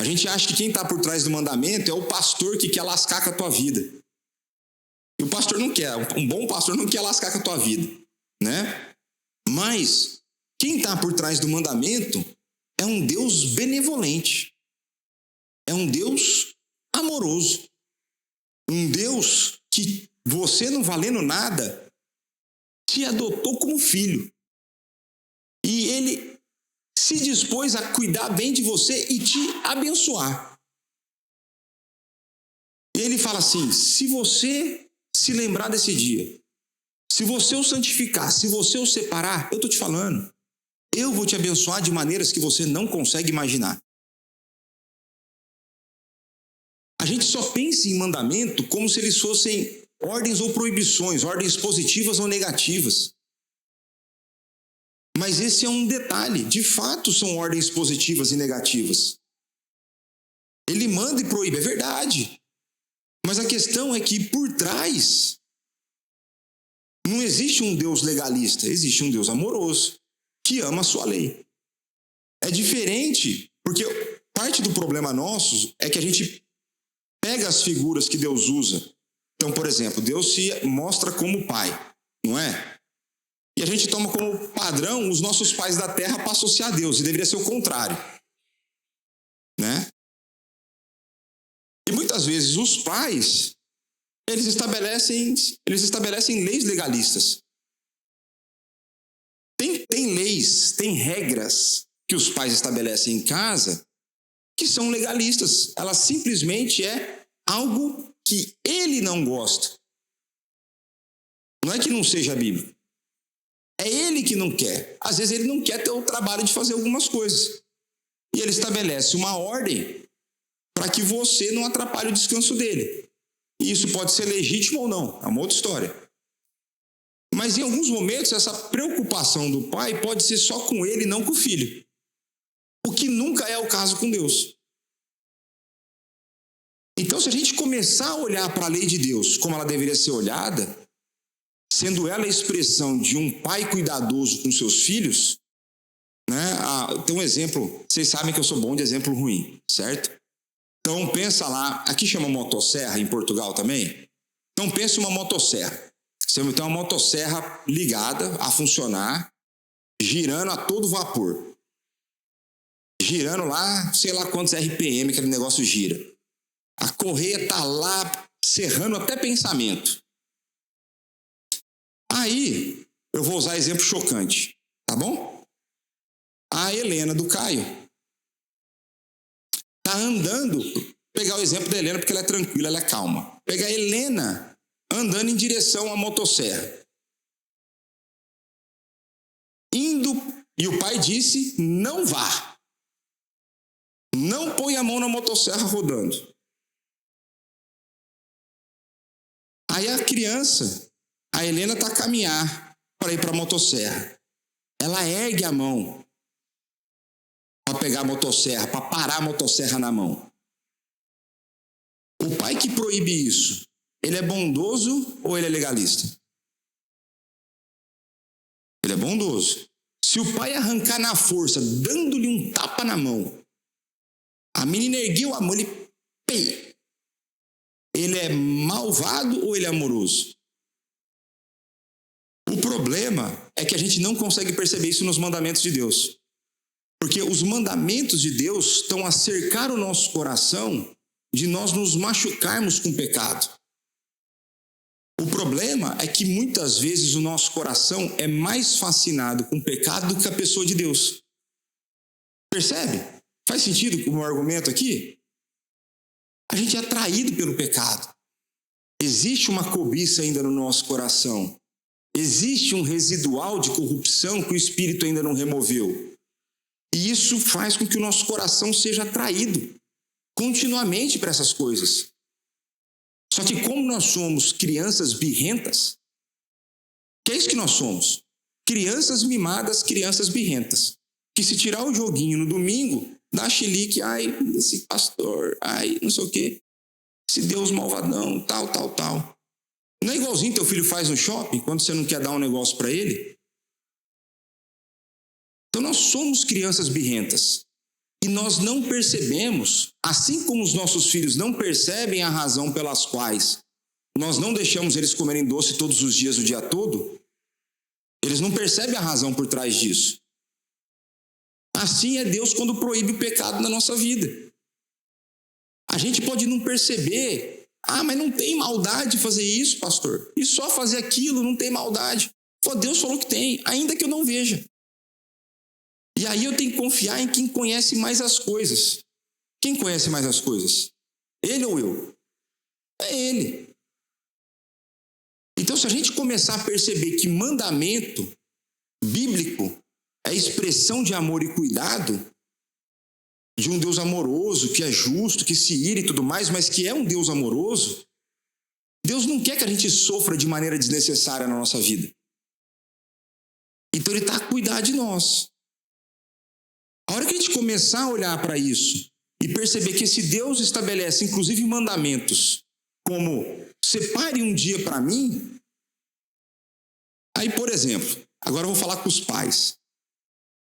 A gente acha que quem está por trás do mandamento é o pastor que quer lascar com a tua vida. E o pastor não quer, um bom pastor não quer lascar com a tua vida, né? Mas quem está por trás do mandamento é um Deus benevolente, é um Deus amoroso, um Deus que você não valendo nada te adotou como filho. E ele se dispôs a cuidar bem de você e te abençoar. E ele fala assim, se você se lembrar desse dia, se você o santificar, se você o separar, eu estou te falando, eu vou te abençoar de maneiras que você não consegue imaginar. A gente só pensa em mandamento como se eles fossem ordens ou proibições, ordens positivas ou negativas. Mas esse é um detalhe, de fato são ordens positivas e negativas. Ele manda e proíbe, é verdade. Mas a questão é que por trás não existe um Deus legalista, existe um Deus amoroso, que ama a sua lei. É diferente, porque parte do problema nosso é que a gente pega as figuras que Deus usa. Então, por exemplo, Deus se mostra como pai, não é? E a gente toma como padrão os nossos pais da terra para associar a Deus, e deveria ser o contrário, né? E muitas vezes os pais, eles estabelecem leis legalistas. Tem leis, tem regras que os pais estabelecem em casa que são legalistas. Ela simplesmente é algo que ele não gosta. Não é que não seja a Bíblia. É ele que não quer. Às vezes ele não quer ter o trabalho de fazer algumas coisas. E ele estabelece uma ordem para que você não atrapalhe o descanso dele. E isso pode ser legítimo ou não, é uma outra história. Mas em alguns momentos essa preocupação do pai pode ser só com ele e não com o filho. O que nunca é o caso com Deus. Então, se a gente começar a olhar para a lei de Deus como ela deveria ser olhada, sendo ela a expressão de um pai cuidadoso com seus filhos, né? Tem um exemplo, vocês sabem que eu sou bom de exemplo ruim, certo? Então pensa lá, aqui chama motosserra em Portugal também. Então pensa uma motosserra. Você tem uma motosserra ligada a funcionar, girando a todo vapor. Girando lá, sei lá quantos RPM aquele negócio gira. A correia está lá serrando até pensamento. Aí, eu vou usar exemplo chocante, tá bom? A Helena do Caio está andando, pegar o exemplo da Helena porque ela é tranquila, ela é calma. Pegar a Helena andando em direção à motosserra. Indo, e o pai disse, não vá. Não põe a mão na motosserra rodando. Aí a criança, a Helena está a caminhar para ir para a motosserra. Ela ergue a mão para pegar a motosserra, para parar a motosserra na mão. O pai que proíbe isso, ele é bondoso ou ele é legalista? Ele é bondoso. Se o pai arrancar na força, dando-lhe um tapa na mão, a menina ergueu a mão, ele é malvado ou ele é amoroso? O problema é que a gente não consegue perceber isso nos mandamentos de Deus. Porque os mandamentos de Deus estão a cercar o nosso coração de nós nos machucarmos com o pecado. O problema é que muitas vezes o nosso coração é mais fascinado com o pecado do que a pessoa de Deus. Percebe? Faz sentido o meu argumento aqui? A gente é atraído pelo pecado. Existe uma cobiça ainda no nosso coração. Existe um residual de corrupção que o Espírito ainda não removeu. E isso faz com que o nosso coração seja atraído continuamente para essas coisas. Só que como nós somos crianças birrentas, que é isso que nós somos? Crianças mimadas, crianças birrentas. Que se tirar o joguinho no domingo, dá chilique, ai, esse pastor, ai, não sei o quê. Esse Deus malvadão, tal. Não é igualzinho teu filho faz no shopping, quando você não quer dar um negócio para ele? Então nós somos crianças birrentas. E nós não percebemos, assim como os nossos filhos não percebem a razão pelas quais nós não deixamos eles comerem doce todos os dias, o dia todo, eles não percebem a razão por trás disso. Assim é Deus quando proíbe o pecado na nossa vida. A gente pode não perceber, mas não tem maldade fazer isso, pastor. E só fazer aquilo não tem maldade. Pô, Deus falou que tem, ainda que eu não veja. E aí eu tenho que confiar em quem conhece mais as coisas. Quem conhece mais as coisas? Ele ou eu? É ele. Então, se a gente começar a perceber que mandamento bíblico é expressão de amor e cuidado, de um Deus amoroso, que é justo, que se ira e tudo mais, mas que é um Deus amoroso, Deus não quer que a gente sofra de maneira desnecessária na nossa vida. Então ele está a cuidar de nós. A hora que a gente começar a olhar para isso e perceber que esse Deus estabelece, inclusive, mandamentos, como separe um dia para mim, aí, por exemplo, agora eu vou falar com os pais.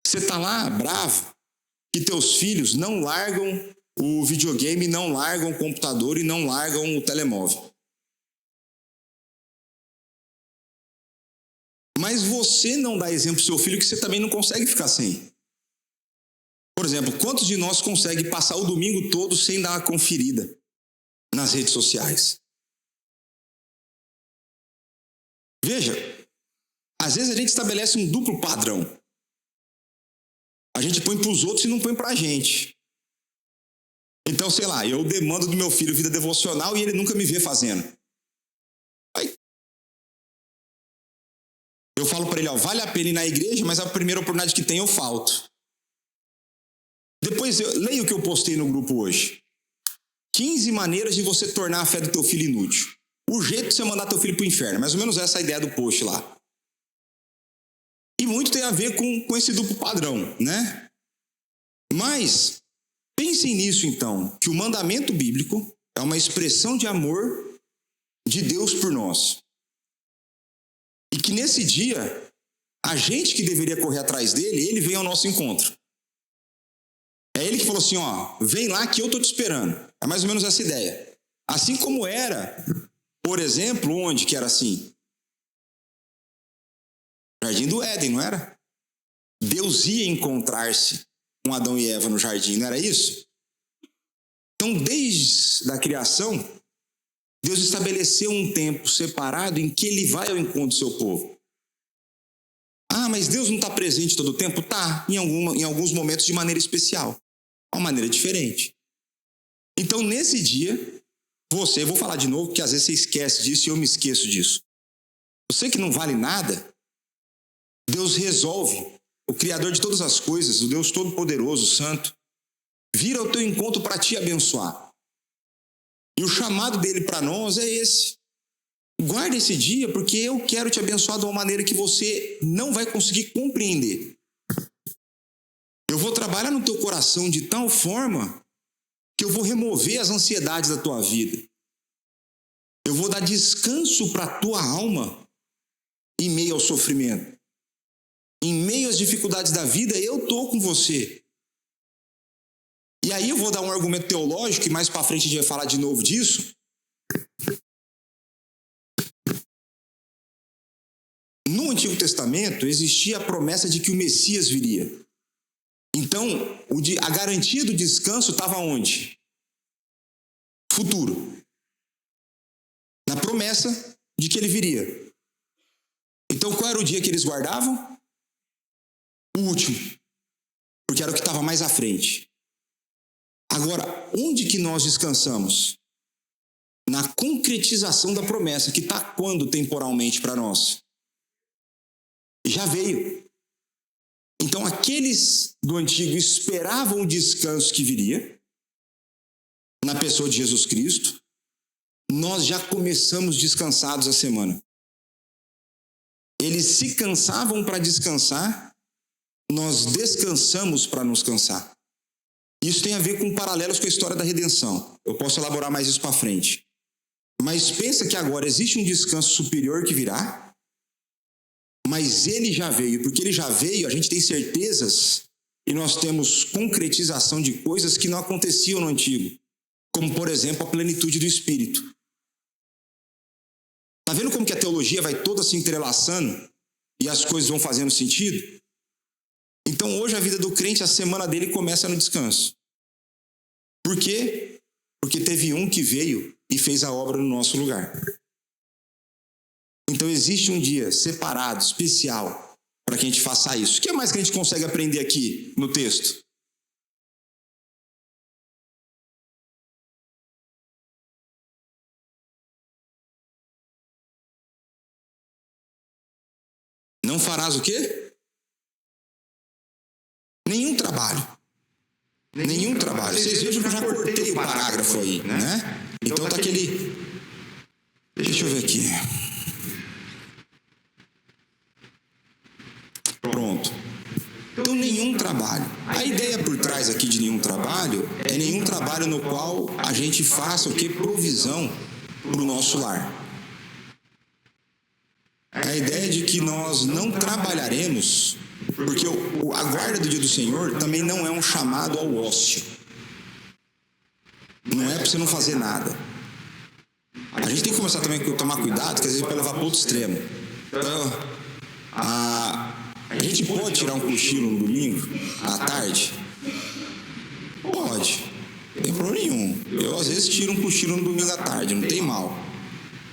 Você está lá bravo que teus filhos não largam o videogame, não largam o computador e não largam o telemóvel. Mas você não dá exemplo para o seu filho que você também não consegue ficar sem. Por exemplo, quantos de nós conseguem passar o domingo todo sem dar uma conferida nas redes sociais? Veja, às vezes a gente estabelece um duplo padrão. A gente põe para os outros e não põe para a gente. Então, sei lá, eu demando do meu filho vida devocional e ele nunca me vê fazendo. Aí, eu falo para ele, vale a pena ir na igreja, mas a primeira oportunidade que tem eu falto. Depois, leia o que eu postei no grupo hoje. 15 maneiras de você tornar a fé do teu filho inútil. O jeito de você mandar teu filho para o inferno. Mais ou menos essa é a ideia do post lá. E muito tem a ver com esse duplo padrão, né? Mas pensem nisso então, que o mandamento bíblico é uma expressão de amor de Deus por nós. E que nesse dia, a gente que deveria correr atrás dele, ele vem ao nosso encontro. É ele que falou assim, ó, vem lá que eu tô te esperando. É mais ou menos essa ideia. Assim como era, por exemplo, onde que era assim? Jardim do Éden, não era? Deus ia encontrar-se com Adão e Eva no jardim, não era isso? Então, desde a criação, Deus estabeleceu um tempo separado em que ele vai ao encontro do seu povo. Ah, mas Deus não está presente todo o tempo? Tá, em alguns momentos de maneira especial. Uma maneira diferente. Então, nesse dia, eu vou falar de novo, porque às vezes você esquece disso e eu me esqueço disso. Você que não vale nada, Deus resolve, o Criador de todas as coisas, o Deus Todo-Poderoso, Santo, vira ao teu encontro para te abençoar. E o chamado dele para nós é esse. Guarda esse dia, porque eu quero te abençoar de uma maneira que você não vai conseguir compreender. Eu vou trabalhar no teu coração de tal forma que eu vou remover as ansiedades da tua vida. Eu vou dar descanso para a tua alma em meio ao sofrimento. Em meio às dificuldades da vida, eu estou com você. E aí eu vou dar um argumento teológico, e mais para frente a gente vai falar de novo disso. No Antigo Testamento existia a promessa de que o Messias viria. Então, a garantia do descanso estava onde? Futuro. Na promessa de que ele viria. Então, qual era o dia que eles guardavam? O último. Porque era o que estava mais à frente. Agora, onde que nós descansamos? Na concretização da promessa, que está quando temporalmente para nós? Já veio. Então, aqueles do antigo esperavam o descanso que viria, na pessoa de Jesus Cristo. Nós já começamos descansados a semana. Eles se cansavam para descansar, nós descansamos para nos cansar. Isso tem a ver com paralelos com a história da redenção. Eu posso elaborar mais isso para frente. Mas pensa que agora existe um descanso superior que virá, mas ele já veio. Porque ele já veio, a gente tem certezas e nós temos concretização de coisas que não aconteciam no antigo. Como, por exemplo, a plenitude do Espírito. Está vendo como que a teologia vai toda se entrelaçando e as coisas vão fazendo sentido? Então, hoje a vida do crente, a semana dele começa no descanso. Por quê? Porque teve um que veio e fez a obra no nosso lugar. Então, existe um dia separado, especial, para que a gente faça isso. O que mais que a gente consegue aprender aqui no texto? Não farás o quê? Nenhum trabalho. Nenhum trabalho. Vocês vejam que eu já cortei o parágrafo aí, né? Então tá aquele... Deixa eu ver aqui. Pronto. Então, nenhum trabalho. A ideia por trás aqui de nenhum trabalho é nenhum trabalho no qual a gente faça o quê? Provisão para o nosso lar. A ideia de que nós não trabalharemos, porque a guarda do dia do Senhor também não é um chamado ao ócio. Não é para você não fazer nada. A gente tem que começar também a tomar cuidado, que às vezes pode levar para outro extremo. Então, a gente pode tirar um cochilo no domingo, à tarde? Pode. Não tem problema nenhum. Eu às vezes tiro um cochilo no domingo à tarde, não tem mal.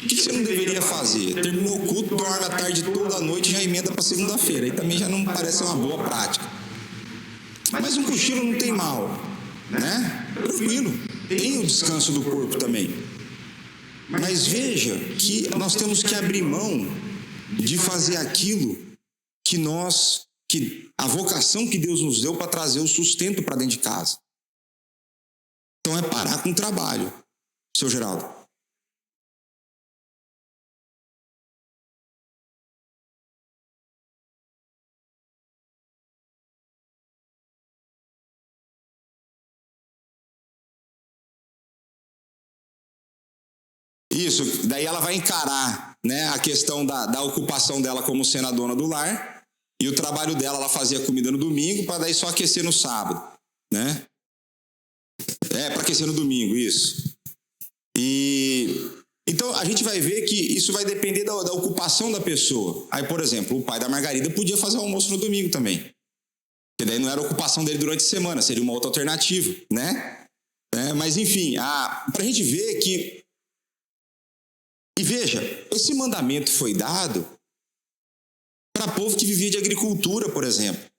O que você não deveria fazer? Terminou o culto, dorme a tarde toda a noite e já emenda para segunda-feira. Aí também já não parece uma boa prática. Mas um cochilo não tem mal, né? Tranquilo. Tem o descanso do corpo também. Mas veja que nós temos que abrir mão de fazer aquilo que a vocação que Deus nos deu para trazer o sustento para dentro de casa. Então é parar com o trabalho, seu Geraldo. Isso, daí ela vai encarar, né, a questão da ocupação dela como sendo a dona do lar, e o trabalho dela, ela fazia comida no domingo para daí só aquecer no sábado, né? Para aquecer no domingo, isso. Então a gente vai ver que isso vai depender da ocupação da pessoa. Aí, por exemplo, o pai da Margarida podia fazer o almoço no domingo também. Porque daí não era a ocupação dele durante a semana, seria uma outra alternativa, né? Mas enfim, para a gente ver que... E veja, esse mandamento foi dado para povo que vivia de agricultura, por exemplo.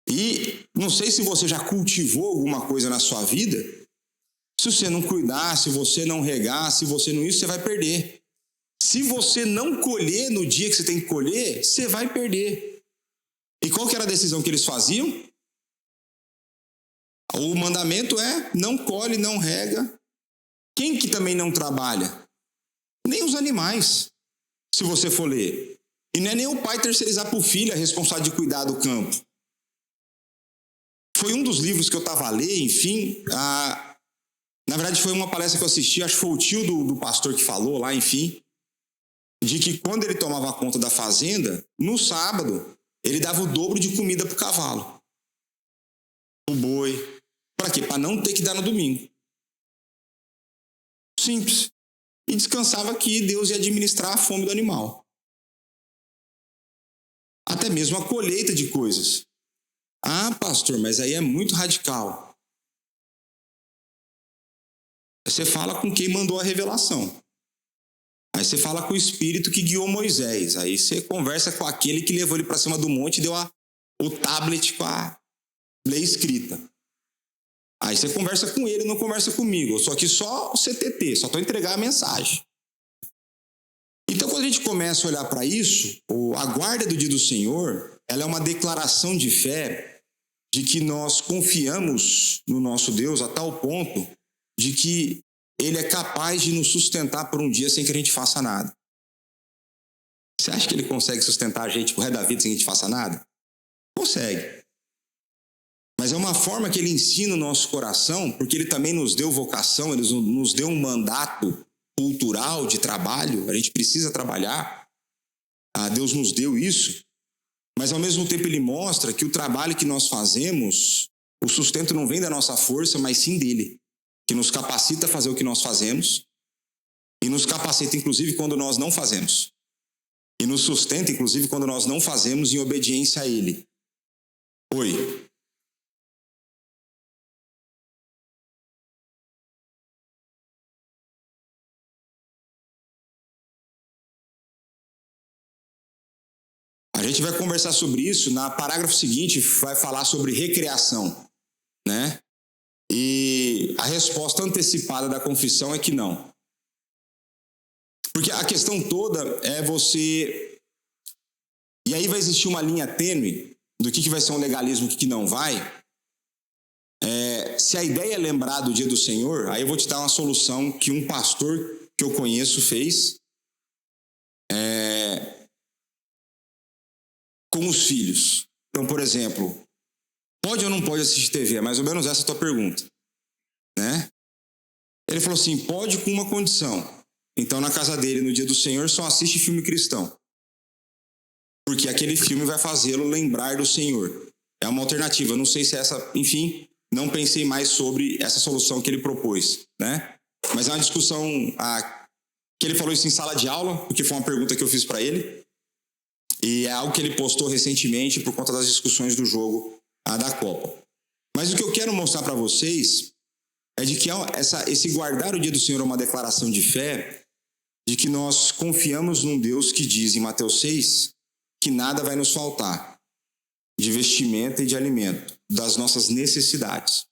E não sei se você já cultivou alguma coisa na sua vida. Se você não cuidar, se você não regar, se você não isso, você vai perder. Se você não colher no dia que você tem que colher, você vai perder. E qual que era a decisão que eles faziam? O mandamento é: não colhe, não rega. Quem que também não trabalha? Nem os animais, se você for ler. E não é nem o pai terceirizar para o filho a responsabilidade de cuidar do campo. Foi um dos livros que eu estava a ler, enfim. Na verdade, foi uma palestra que eu assisti, acho que foi o tio do pastor que falou lá, enfim, de que quando ele tomava conta da fazenda, no sábado, ele dava o dobro de comida para o cavalo, o boi. Para quê? Para não ter que dar no domingo. Simples. E descansava que Deus ia administrar a fome do animal. Até mesmo a colheita de coisas. Pastor, mas aí é muito radical. Você fala com quem mandou a revelação. Aí você fala com o Espírito que guiou Moisés. Aí você conversa com aquele que levou ele para cima do monte e deu o tablet com a lei escrita. Aí você conversa com ele, não conversa comigo. Só que só o CTT, só estou entregando a mensagem. Então, quando a gente começa a olhar para isso, a guarda do dia do Senhor, ela é uma declaração de fé de que nós confiamos no nosso Deus a tal ponto de que Ele é capaz de nos sustentar por um dia sem que a gente faça nada. Você acha que Ele consegue sustentar a gente pro resto da vida sem que a gente faça nada? Consegue. Mas é uma forma que Ele ensina o nosso coração, porque Ele também nos deu vocação, Ele nos deu um mandato cultural de trabalho, a gente precisa trabalhar. Deus nos deu isso. Mas ao mesmo tempo Ele mostra que o trabalho que nós fazemos, o sustento não vem da nossa força, mas sim dEle, que nos capacita a fazer o que nós fazemos e nos capacita, inclusive, quando nós não fazemos. E nos sustenta, inclusive, quando nós não fazemos em obediência a Ele. Oi. A gente vai conversar sobre isso. Na parágrafo seguinte, vai falar sobre recreação, né? E a resposta antecipada da confissão é que não. Porque a questão toda é você... E aí vai existir uma linha tênue do que vai ser um legalismo e o que não vai. Se a ideia é lembrar do dia do Senhor, aí eu vou te dar uma solução que um pastor que eu conheço fez com os filhos. Então, por exemplo, pode ou não pode assistir TV? É mais ou menos essa a tua pergunta, né? Ele falou assim, pode com uma condição. Então, na casa dele, no dia do Senhor, só assiste filme cristão. Porque aquele filme vai fazê-lo lembrar do Senhor. É uma alternativa. Não sei se essa... Enfim, não pensei mais sobre essa solução que ele propôs, né? Mas é uma discussão... que ele falou isso em sala de aula, porque foi uma pergunta que eu fiz para ele. E é algo que ele postou recentemente por conta das discussões do jogo da Copa. Mas o que eu quero mostrar para vocês é de que esse guardar o dia do Senhor é uma declaração de fé, de que nós confiamos num Deus que diz em Mateus 6 que nada vai nos faltar de vestimenta e de alimento, das nossas necessidades.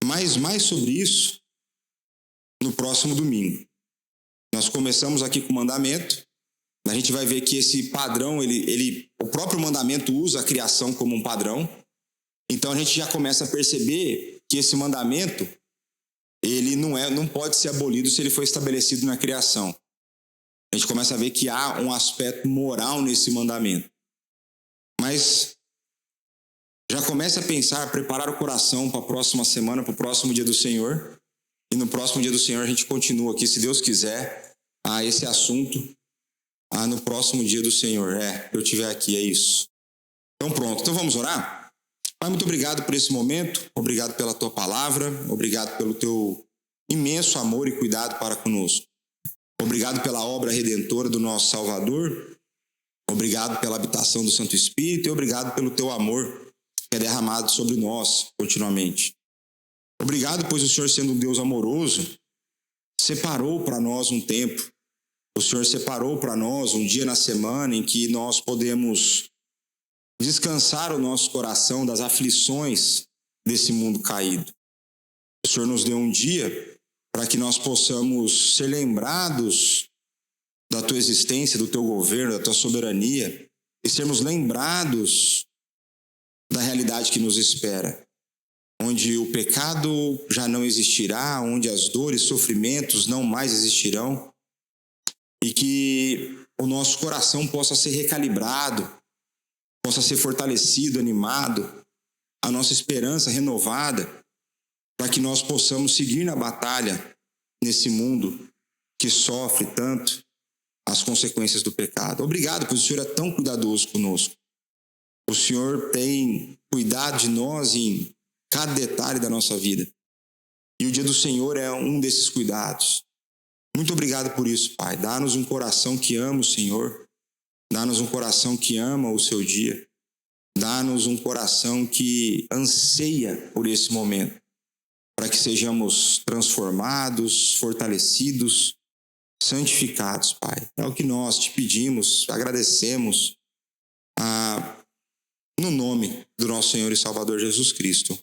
Mas mais sobre isso no próximo domingo. Nós começamos aqui com o mandamento. A gente vai ver que esse padrão, o próprio mandamento usa a criação como um padrão. Então a gente já começa a perceber que esse mandamento, ele não pode ser abolido se ele foi estabelecido na criação. A gente começa a ver que há um aspecto moral nesse mandamento. Mas já começa a pensar, preparar o coração para a próxima semana, para o próximo dia do Senhor. E no próximo dia do Senhor a gente continua aqui, se Deus quiser, esse assunto. No próximo dia do Senhor. Eu estiver aqui, é isso. Então pronto, então vamos orar? Pai, muito obrigado por esse momento, obrigado pela tua palavra, obrigado pelo teu imenso amor e cuidado para conosco. Obrigado pela obra redentora do nosso Salvador, obrigado pela habitação do Santo Espírito e obrigado pelo teu amor que é derramado sobre nós continuamente. Obrigado, pois o Senhor, sendo um Deus amoroso, separou para nós um tempo. O Senhor separou para nós um dia na semana em que nós podemos descansar o nosso coração das aflições desse mundo caído. O Senhor nos deu um dia para que nós possamos ser lembrados da tua existência, do teu governo, da tua soberania, e sermos lembrados da realidade que nos espera, onde o pecado já não existirá, onde as dores e sofrimentos não mais existirão, e que o nosso coração possa ser recalibrado, possa ser fortalecido, animado, a nossa esperança renovada, para que nós possamos seguir na batalha nesse mundo que sofre tanto as consequências do pecado. Obrigado, pois o Senhor é tão cuidadoso conosco. O Senhor tem cuidado de nós em cada detalhe da nossa vida. E o dia do Senhor é um desses cuidados. Muito obrigado por isso, Pai. Dá-nos um coração que ama o Senhor. Dá-nos um coração que ama o seu dia. Dá-nos um coração que anseia por esse momento, para que sejamos transformados, fortalecidos, santificados, Pai. É o que nós te pedimos, agradecemos no nome do nosso Senhor e Salvador Jesus Cristo.